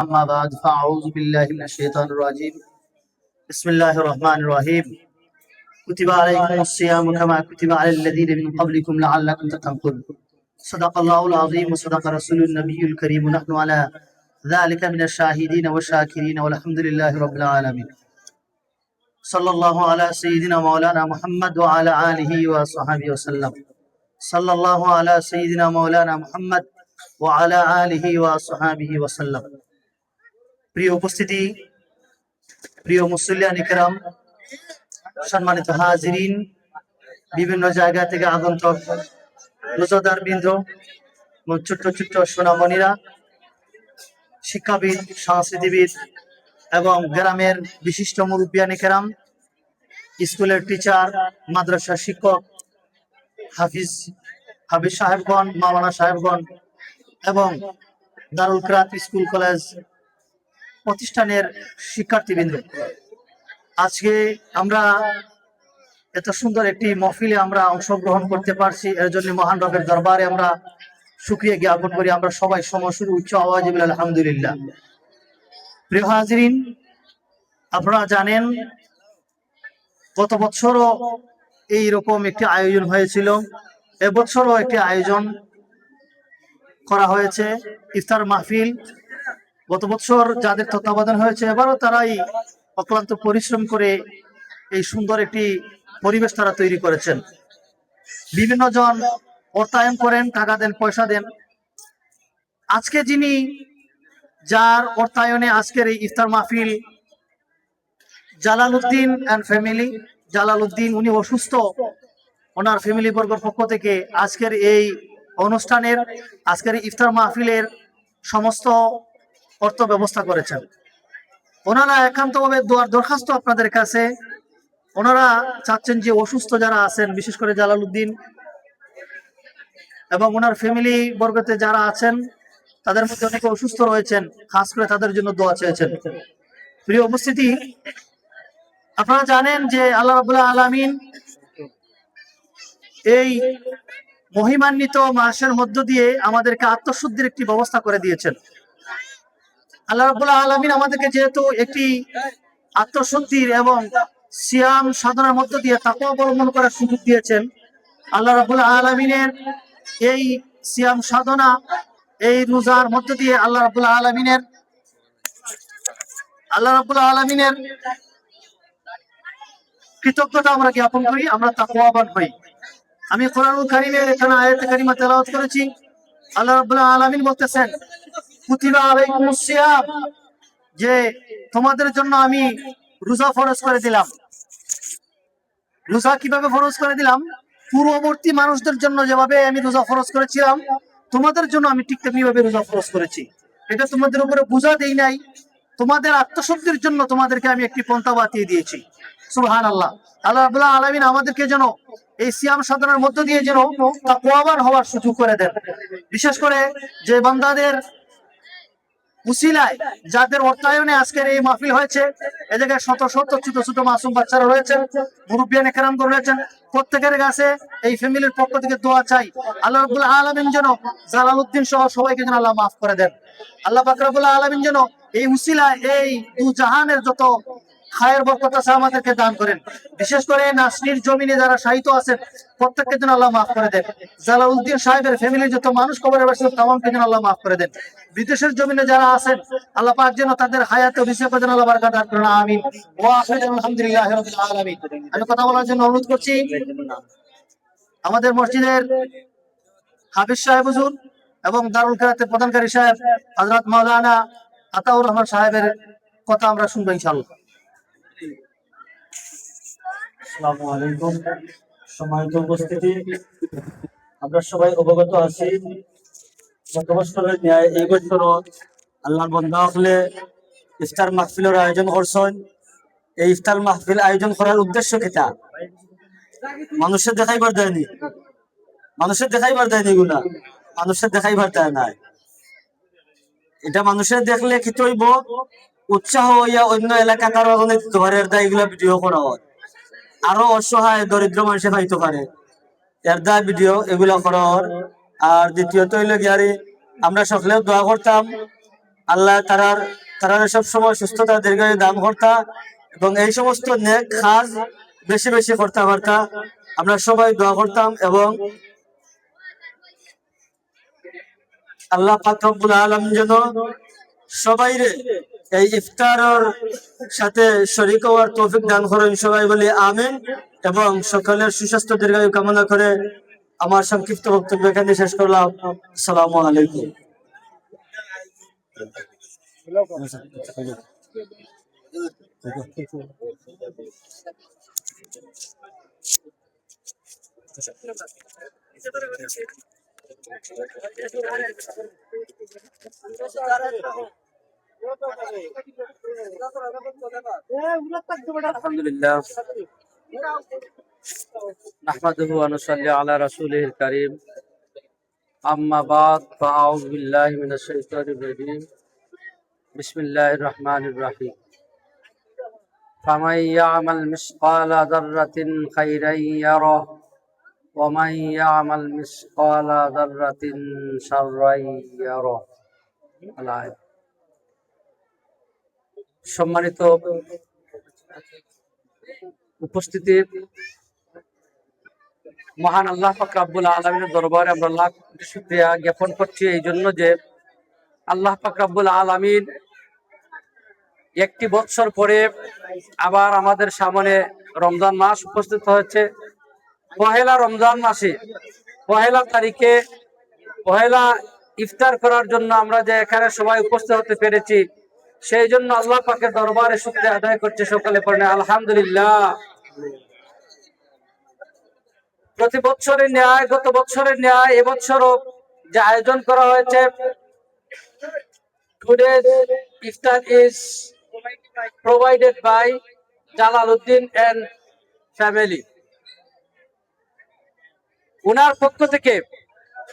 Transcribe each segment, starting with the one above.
أما بعد فأعوذ بالله من الشيطان الرجيم بسم الله الرحمن الرحيم كتب عليكم الصيام كما كتب على الذين من قبلكم لعلكم تتقون صدق الله العظيم وصدق رسول النبي الكريم ونحن على ذلك من الشاهدين والشاكرين والحمد لله رب العالمين صلى الله على سيدنا مولانا محمد وعلى آله وصحبه وسلم صلى الله على سيدنا مولانا محمد وعلى آله وصحبه وسلم প্রিয় উপস্থিতি, প্রিয় মুসল্লিয়ান ইকরাম, সম্মানিত হাজিরিন, বিভিন্ন জায়গা থেকে আগন্তুক রোজাদার বৃন্দ, ছোট্ট ছোট্ট সোনামণিরা, শিক্ষাবিদ, সংস্কৃতিবিদ এবং গ্রামের বিশিষ্ট মুরব্বিয়ান ইকরাম, স্কুলের টিচার, মাদ্রাসার শিক্ষক, হাফিজ সাহেবগণ, মাওলানা সাহেবগণ এবং দারুল কিরাত স্কুল কলেজ প্রতিষ্ঠানের শিক্ষার্থীবৃন্দ, আজকে আমরা এত সুন্দর একটি মহফিলে আমরা অংশগ্রহণ করতে পারছি, এর জন্য মহান রবের দরবারে আমরা শুকরিয়া জ্ঞাপন করি। আমরা সবাই সমসুর উচ্চ আওয়াজে বলি আলহামদুলিল্লাহ। প্রিয় হাজিরিন, আপনারা জানেন গত বছরও এইরকম একটি আয়োজন হয়েছিল, এবছরও একটি আয়োজন করা হয়েছে, ইফতার মাহফিল। গত বছর যাদের তত্ত্বাবধান হয়েছে, এবারও তারাই অক্লান্ত পরিশ্রম করে এই সুন্দর একটি পরিবেশ তারা তৈরি করেছেন। বিভিন্ন জন অর্থায়ন করেন, টাকা দেন, পয়সা দেন। আজকে যিনি, যার অর্থায়নে আজকের এই ইফতার মাহফিল, জালালউদ্দিন এন্ড ফ্যামিলি, জালালউদ্দিন, উনি অসুস্থ, ওনার ফ্যামিলি বর্গের পক্ষ থেকে আজকের এই অনুষ্ঠানের, আজকের ইফতার মাহফিলের সমস্ত অর্থ ব্যবস্থা করেছেন। ওনারা একান্তভাবে দরখাস্ত আপনাদের কাছে, ওনারা চাচ্ছেন যে অসুস্থ যারা আছেন, বিশেষ করে জালালউদ্দিন এবং ওনার ফ্যামিলি বর্গতে যারা আছেন, তাদের মধ্যে অনেকে অসুস্থ রয়েছেন, খাস করে তাদের জন্য দোয়া চেয়েছেন। প্রিয় উপস্থিতি, আপনারা জানেন যে আল্লাহ রাব্বুল আলামিন এই মহিমান্বিত মাসের মধ্য দিয়ে আমাদেরকে আত্মশুদ্ধির একটি ব্যবস্থা করে দিয়েছেন। আল্লাহ রাব্বুল আলামিন আমাদেরকে যেহেতু একটি আত্মশুদ্ধির এবং সিয়াম সাধনার মধ্য দিয়ে তাকওয়া অবলম্বন করার সুযোগ দিয়েছেন, আল্লাহ রাব্বুল আলামিনের এই সিয়াম সাধনা, এই রোজার মধ্য দিয়ে আল্লাহ রাব্বুল আলামিনের কৃতজ্ঞতা আমরা জ্ঞাপন করি, আমরা তাকওয়াবান হই। আমি কোরআনুল কারীমের এখানে আয়াতে কারিমা তেলাওয়াত করেছি। আল্লাহ রাব্বুল আলামিন বলতেছেন, কুতিবা আলাইকুমুস সিয়াম, যে তোমাদের জন্য আমি রোজা ফরজ করে দিলাম। রোজা কিভাবে ফরজ করে দিলাম? পূর্ববর্তী মানুষদের জন্য যেভাবে আমি রোজা ফরজ করেছিলাম, তোমাদের জন্য আমি ঠিক তেমনিভাবে রোজা ফরজ করেছি। এটা তোমাদের উপরে বোঝা দেই নাই, তোমাদের আত্মশুদ্ধির জন্য তোমাদেরকে আমি একটি পন্থা বাতিয়ে দিয়েছি। সুবহানাল্লাহ। আল্লাহ রাব্বুল আলামিন আমাদেরকে যেন এই সিয়াম সাধনার মধ্য দিয়ে যেন তাকওয়াবান হওয়ার সুযোগ করে দেন। বিশেষ করে যে বান্দাদের উসিলায়, যাদের অর্থায়নে আজকের এই মাহফিল হয়েছে, এ জায়গায় শত শত ছোট ছোট মাসুম বাচ্চারা রয়েছেন, মুরব্বিয়ান কেরামগণ রয়েছেন, প্রত্যেকের কাছে এই ফ্যামিলির পক্ষ থেকে দোয়া চাই, আল্লাহ রাব্বুল আলামিন যেন জালালউদ্দিন সহ সবাইকে যেন আল্লাহ মাফ করে দেন। আল্লাহ পাক রব্বুল আলামিন যেন এই উসিলায় এই দু জাহানের যত খায়ের বরকত আছে আমাদেরকে দান করেন। বিশেষ করে নাসরির জমিনে যারা শাহিত আছেন, প্রত্যেককে যেন আল্লাহ মাফ করে দেন। জালালউদ্দিন সাহেবের ফ্যামিলির যত মানুষ কবরে বসে তামামকে যেন আল্লাহ মাফ করে দেন। বিদেশের জমিনে যারা আছেন, আল্লাহ পাক যেন তাদের হায়াতে অভিষেক যেন আল্লাহ বারাকাত দান করেন। আমিন ওয়া আখিরু আলহামদুলিল্লাহি রাব্বিল আলামিন। আমি কথা বলার জন্য অনুরোধ করছি আমাদের মসজিদের হাফিজ সাহেব হুজুর এবং দারুল কিরাতের প্রধানকারী সাহেব হযরত মাওলানা আতাউর রহমান সাহেবের কথা আমরা শুনবো ইনশাআল্লাহ। আসসালামু আলাইকুম। সম্মানিত উপস্থিতি, আমরা সবাই অবগত আছি, গত বছরের ন্যায় এই বছরও আল্লাহর বান্দা হলে ইফতার মাহফিলের আয়োজন করছেন। এই ইফতার মাহফিল আয়োজন করার উদ্দেশ্য কিটা? মানুষের দেখাইবার দেয়নি, এগুলা মানুষের দেখাইবার দেয় নাই। এটা মানুষের দেখলে কি হইব, উৎসাহ হইয়া অন্য এলাকা কারো ঘরের দায় এগুলা ভিডিও করা হয়, আরো অসহায় দরিদ্র মানুষে পাইতে পারে এর দায় ভিডিও এগুলা করা হয়। আর দ্বিতীয়ত হইল গিয়ারি আমরা সকলেও দোয়া করতাম আল্লাহ তারার সব সময় সুস্থতা দীর্ঘায়ু দান করতা এবং এই সমস্ত নেক কাজ বেশি বেশি করতে পারতা। আমরা সবাই দোয়া করতাম এবং আল্লাহ পাক রব্বুল আলামিন যেন সবাইরে এই ইফতারের সাথে শরীক হওয়ার তৌফিক দান করেন। সবাই বলি আমিন এবং সকলের সুস্বাস্থ্য দীর্ঘায়ু কামনা করে আমার সংক্ষিপ্ত বক্তব্য এখানে শেষ করলাম। আসসালামু আলাইকুম। আলহামদুলিল্লাহ নাহমাদুহু ওয়া নুসাল্লি আলা রাসূলিল কারীম আম্মা বাদ ফাআউযু বিল্লাহি মিনাশ শাইতানির রাজীম বিসমিল্লাহির রহমানির রহিম ফামান ইয়ামাল মিসকালা যাররাতিন খাইরান ইয়ারাহ ওয়া মান ইয়ামাল মিসকালা যাররাতিন শাররান ইয়ারাহ। আলাইহি সম্মানিত উপস্থিতি, মহান আল্লাহ পাক রব্বুল আলামিনের দরবারে আমরা লাখ শুকরিয়া জ্ঞাপন করছি এই জন্য যে আল্লাহ পাক রব্বুল আলামিন একটি বছর পরে আবার আমাদের সামনে রমজান মাস উপস্থিত হয়েছে। পহেলা রমজান মাসে পহেলা তারিখে পহেলা ইফতার করার জন্য আমরা যে এখানে সবাই উপস্থিত হতে পেরেছি, সেই জন্য আল্লাহ পাকের দরবারে শুকরিয়া আদায় করছে। সকালে পড়ে আলহামদুলিল্লাহ। প্রতি বছরের ন্যায় গত বছরের ন্যায় এবছরও যে আয়োজন করা হয়েছে, today's iftar is provided by Jalaluddin and family. উনার পক্ষ থেকে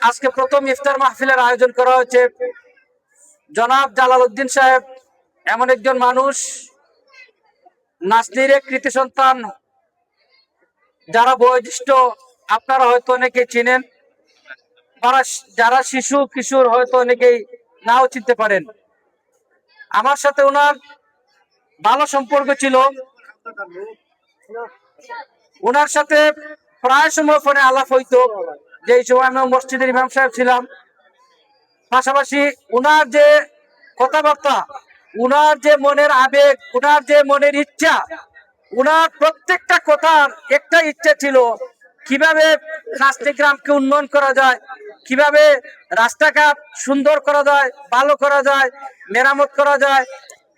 আজকে প্রথম ইফতার মাহফিলের আয়োজন করা হয়েছে। জনাব জালালউদ্দিন সাহেব এমন একজন মানুষ, নাসলির কৃতি সন্তান, যারা বয়োজ্যেষ্ঠ আপনারা হয়তো অনেকেই চিনেন, যারা শিশু কিশোর হয়তো অনেকেই নাও চিনতে পারেন। আমার সাথে ওনার ভালো সম্পর্ক ছিল। ওনার সাথে প্রায় সময় ফোনে আলাপ হইতো, যে সময় আমি মসজিদের ইমাম সাহেব ছিলাম। পাশাপাশি ওনার যে কথাবার্তা, উনার যে মনের আবেগ, উনার যে মনের ইচ্ছা, উনার প্রত্যেকটা কথার একটা ইচ্ছা ছিল কিভাবে নাস্তিক গ্রামকে উন্নয়ন করা যায়, কিভাবে রাস্তাঘাট সুন্দর করা যায়, ভালো করা যায়, মেরামত করা যায়,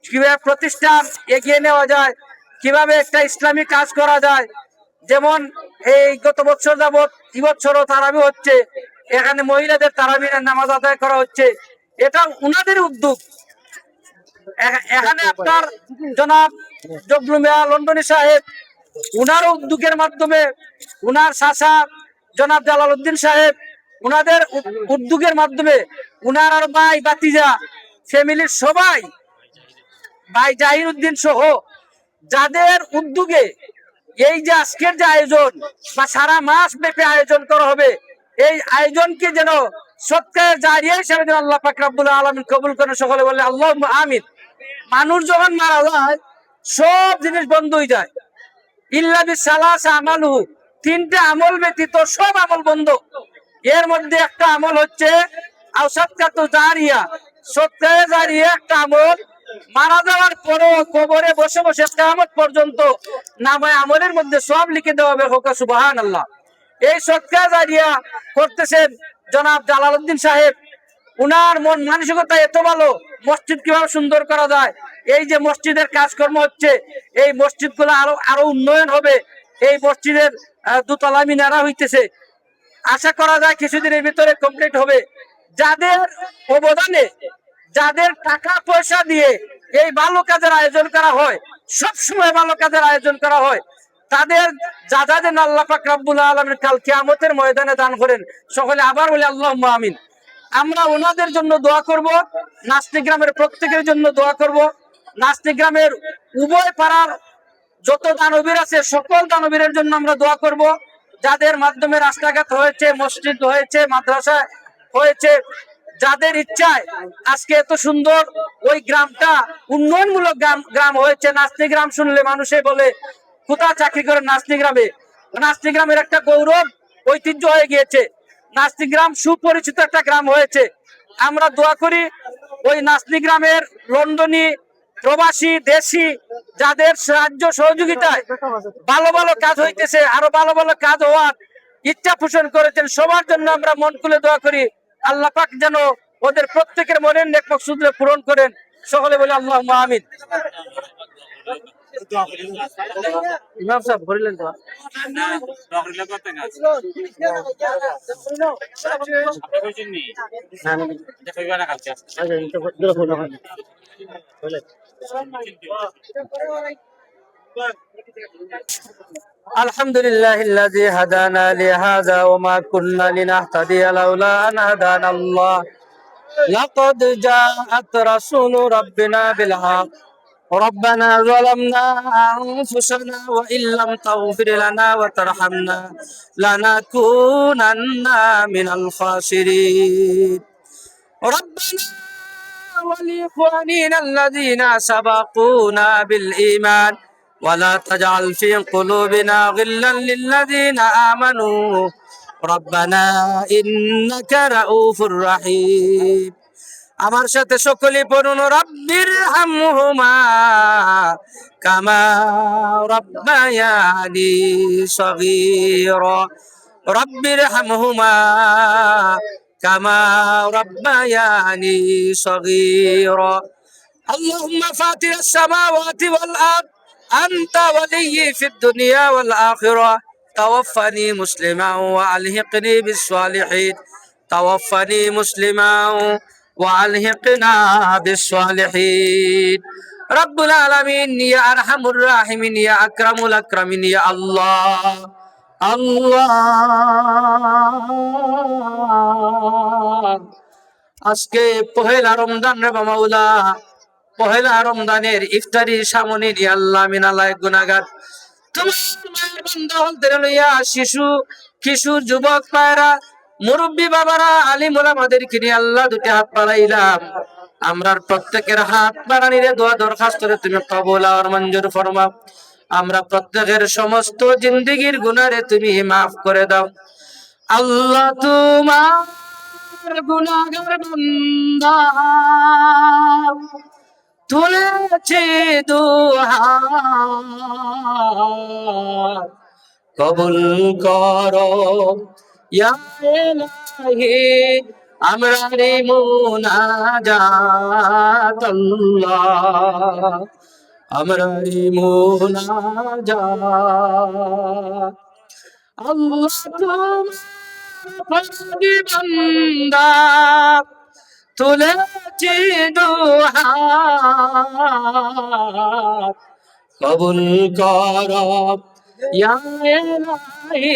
কিভাবে প্রতিষ্ঠান এগিয়ে নেওয়া যায়, কিভাবে একটা ইসলামিক কাজ করা যায়। যেমন এই গত বছর যাবৎ এবছরও তারাবি হচ্ছে, এখানে মহিলাদের তারাবির নামাজ আদায় করা হচ্ছে, এটা উনাদের উদ্যোগ। এখানে আপনার জনাব জগলু মিয়া লন্ডনী সাহেব, উনার উদ্যোগের মাধ্যমে, উনার চাচা জনাব জালালউদ্দিন সাহেব, উনাদের উদ্যোগের মাধ্যমে, উনার আর ভাই বাতিজা ফ্যামিলির সবাই, ভাই জাহিরউদ্দিন সহ যাদের উদ্যোগে এই যে আজকের যে আয়োজন বা সারা মাস ব্যাপী আয়োজন করা হবে, এই আয়োজনকে যেন সৎকার জারিয়া হিসেবে যেন আল্লাহ পাক রব্বুল আলামিন কবুল করেন। সকলে বলে আল্লাহুম্মা আমিন। মানুষ যখন মারা যায় সব জিনিস বন্ধ হয়ে যায়, ইল্লা বিসালাসা আমালুহু, তিনটা আমল ব্যতীত সব আমল বন্ধ। এর মধ্যে একটা আমল হচ্ছে আওসাদকাতু জারিয়া, সৎকার জারিয়া একটা আমল। মারা যাওয়ার পরও কবরে বসে বসে কিয়ামত পর্যন্ত নামায়ে আমলের মধ্যে সব লিখে দেওয়া হবে। হোক সুবহানাল্লাহ। এই সৎকার জারিয়া করতেছেন জনাব জালালউদ্দিন সাহেব। উনার মন মানসিকতা এত ভালো, মসজিদ কিভাবে সুন্দর করা যায়, এই যে মসজিদের কাজকর্ম হচ্ছে, এই মসজিদ গুলো আরো উন্নয়ন হবে। এই মসজিদের দোতলা মিনারা হইতেছে, আশা করা যায় কিছুদিনের ভিতরে কমপ্লিট হবে। যাদের অবদানে, যাদের টাকা পয়সা দিয়ে এই ভালো কাজের আয়োজন করা হয়, সব সময় ভালো কাজের আয়োজন করা হয়, তাদের যাদের আল্লাহ পাক রব্বুল আলামিন কাল কিয়ামতের ময়দানে দান করেন। সকলে আবার বলে আল্লাহুম্মা আমিন। আমরা ওনাদের জন্য দোয়া করব, নাস্তিক গ্রামের প্রত্যেকের জন্য দোয়া করব। নাস্তিক গ্রামের উভয় পাড়ার যত দানবীর আছে সকল দানবীরের জন্য আমরা দোয়া করব। যাদের মাধ্যমে রাস্তাঘাট হয়েছে, মসজিদ হয়েছে, মাদ্রাসা হয়েছে, যাদের ইচ্ছায় আজকে এত সুন্দর ওই গ্রামটা উন্নয়নমূলক গ্রাম হয়েছে। নাচনি গ্রাম শুনলে মানুষে বলে কোথা চাকরি করে নাচনি গ্রামে। নাচনি গ্রামের একটা গৌরব ঐতিহ্য হয়ে গিয়েছে। নাচনি গ্রাম সুপরিচিত একটা গ্রাম হয়েছে। আমরা দোয়া করি ওই নাচনি গ্রামের লন্ডনী প্রবাসী দেশি যাদের সাহায্য সহযোগিতায় ভালো ভালো কাজ হইতেছে, আরো ভালো ভালো কাজ হওয়ার ইচ্ছা পোষণ করেছেন, সবার জন্য আমরা মন খুলে দোয়া করি। আল্লাহ পাক যেন ওদের প্রত্যেকের মনের নেক মাকসুদ পূরণ করেন। সকলে বলে আল্লাহুম্মা আমিন। ইমাম সাহেব বললেন তো الحمد لله الذي هدانا لهذا وما كنا لنهتدي لولا أن هدانا الله لقد جاءت رسول ربنا بالحق ربنا ظلمنا أنفسنا وإن لم تغفر لنا وترحمنا لنكونن من الخاسرين ربنا ولإخواننا الذين سبقونا بالإيمان ولا تجعل في قلوبنا غلا للذين آمنوا ربنا إنك رؤوف رحيم আমার সাথে সকলে পড়ুন রব্বির হামহুমা কামা রাব্বায়ানি সগীরা রব্বির হামহুমা কামা রাব্বায়ানি সগীরা اللهم فاطر السماوات والأرض أنت ولي في الدنيا والآخرة توفني مسلما وألحقني بالصالحين توفني مسلما وألحقنا بالصالحين رب العالمين يا أرحم الراحمين يا أكرم الأكرمين يا الله الله আজকে পহেলা রমজান রে মাওলা, পহেলা রমজানের ইফতারির সামনে নিয়ে আল্লাহ মিনালায় গুনাহগার তোমার মায়ের বান্দা হলতে লইয়া শিশু কিশোর যুবক পায়রা মুরব্বী বাবারা আলিম ওলামাদের কিনে আল্লাহ দুটি হাত বাড়াইলাম। আমরার প্রত্যেকের হাত বাড়ানিরে দোয়া দরখাস্ত করে তুমি কবুল আর মঞ্জুর ফরমাও। আমরা প্রত্যেকের সমস্ত জিন্দেগীর গুনাহরে তুমি মাফ করে দাও। আল্লাহ তোমার গুনাহগার বান্দা তুলেছে দুহাত কবুল করো ইয়া ইলাহি আমরা রে মুনাজাত আল্লাহ আমরা রে মুনাজাত আল্লাহ তোমার বান্দা তুলেছে দুহাত কবুল করো ইয়া ইলাহি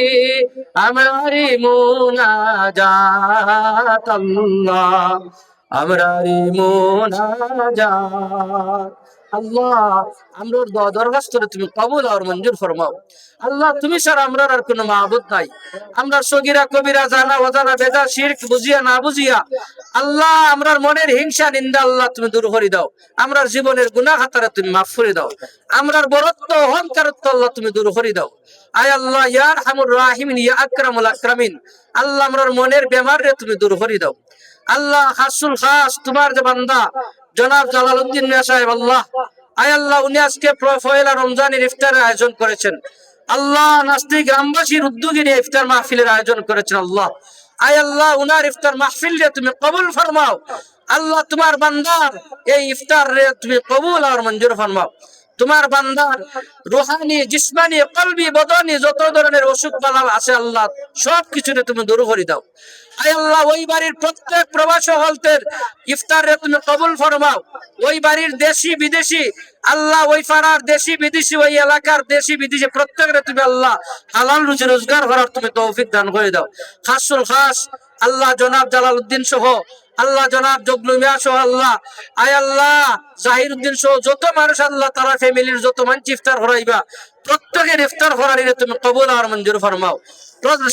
আমারি মুনাজাত আল্লাহ আমরারি মুনাজাত আল্লাহ আমরার দোয়া দরখাস্ত করে তুমি কবুল আর মঞ্জুর ফরমাও। আল্লাহ তুমি ছাড়া আমরার আর কোনো মাবুদ নাই। আমরা সগীরা কবিরা জানা অজানা বেজা শিরক বুঝিয়া না বুঝিয়া আল্লাহ আমরার মনের হিংসা নিন্দা আল্লাহ তুমি দূর করে দাও। আমরার জীবনের গুনাহ খাতারে তুমি মাফ করে দাও। আমরার বরত্ব অহংকারত্ব আল্লাহ তুমি দূর করে দাও। আয় আল্লাহ ইয়া আরহামুর রাহিমিন ইয়া আকরামুল আকরামিন আল্লাহ আমরার মনের বেমার রে তুমি দূর করে দাও। আল্লাহ খাসুল খাস তোমার যে বান্দা জনাব জালালউদ্দিন মিয়া সাহেব আল্লাহ আয় আল্লাহ উনি আজকে পহেলা রমজানের ইফতারের আয়োজন করেছেন। আল্লাহ নাস্তি গ্রামবাসীর উদ্যোগে নিয়ে ইফতার মাহফিলের আয়োজন করেছেন। আল্লাহ আয় আল্লাহ উনার ইফতার মাহফিল রে তুমি কবুল ফরমাও। আল্লাহ তোমার বান্দার এই ইফতার রে তুমি কবুল আর মঞ্জুর ফরমাও। তোমার বান্দার রুহানি জিসমানি কলবি বদনি যত ধরনের অসুখ বালা আছে আল্লাহ সব কিছুরে তুমি দূর করে দাও। আয় আল্লাহ ওই বাড়ির প্রত্যেক প্রবাসী হলতের ইফতার রে তুমি কবুল ফরমাও। ওই বাড়ির দেশি বিদেশি আল্লাহ ওই পাড়ার দেশি বিদেশি ওই এলাকার দেশি বিদেশি প্রত্যেকরে তুমি আল্লাহ হালাল রুজি রোজগার করার তুমি তৌফিক দান করে দাও। খাসুল খাস আল্লাহ জনাব জালালউদ্দিন সহ আল্লাহ জনাব জগলু মিয়া সহ আল্লাহ আয় আল্লাহ জাহির উদ্দিন সহ যত মানুষ আল্লাহ তারা ফ্যামিলির যত মানুষ ইফতার করাইবা প্রত্যেকের ইফতার করার তুমি কবুল আর মঞ্জুর ফরমাও।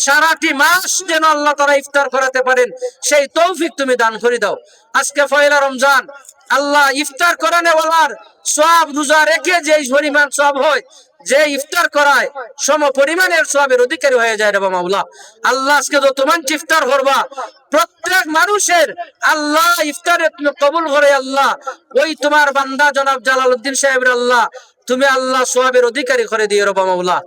সারাটি মাস যেন আল্লাহ তারা ইফতার করাতে পারেন, সেই তৌফিক তুমি দান করে দাও। আজকে পয়লা রমজান, আল্লাহ ইফতার করানোওয়ালার সব রোজা রেখে যে পরিমাণ সব হয়, যে ইফতার করায় সম পরিমাণের সবের অধিকারী হয়ে যায় রে মাওলা। আল্লাহ আজকে যত মানুষ ইফতার করবা, প্রত্যেক মানুষের আল্লাহ ইফতারে তুমি কবুল করে আল্লাহ, ওই তোমার বান্দা জনাব জালালউদ্দিন সাহেবের আল্লাহ তুমি আল্লাহ সবের অধিকারী করে দিও রে মাওলা।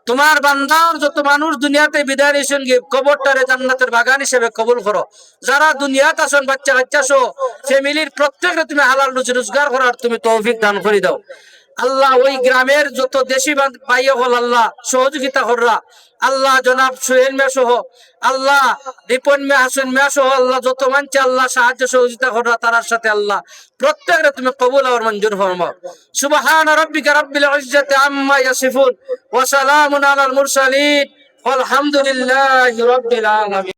তোমার বান্দার যত মানুষ দুনিয়াতে বিদায় নিয়েছেন, কবরটারে জান্নাতের বাগান হিসেবে কবুল করো। যারা দুনিয়াতে আছেন বাচ্চা কাচ্চা সহ ফ্যামিলির প্রত্যেকটা তুমি হালাল রুজি রোজগার করার তুমি তৌফিক দান করে দাও আল্লাহ। ওই গ্রামের যত দেশি ভাই হল আল্লাহ সহযোগিতা কররা আল্লাহ, জনাব সোহেল মিয়া সহ আল্লাহ, রিপন মিয়া, হাসন মিয়া সহ আল্লাহ যত মানছে আল্লাহ সাহায্য সহযোগিতা কররা তার সাথে আল্লাহ প্রত্যেকটা তুমি কবুল আর মঞ্জুর ফরমাও। সুবহান রাব্বিকা রাব্বিল ইজ্জাতি আম্মা ইয়াসিফুন ওয়া সালামুন আলাল মুরসালিন ওয়ালহামদুলিল্লাহি রাব্বিল আলামিন।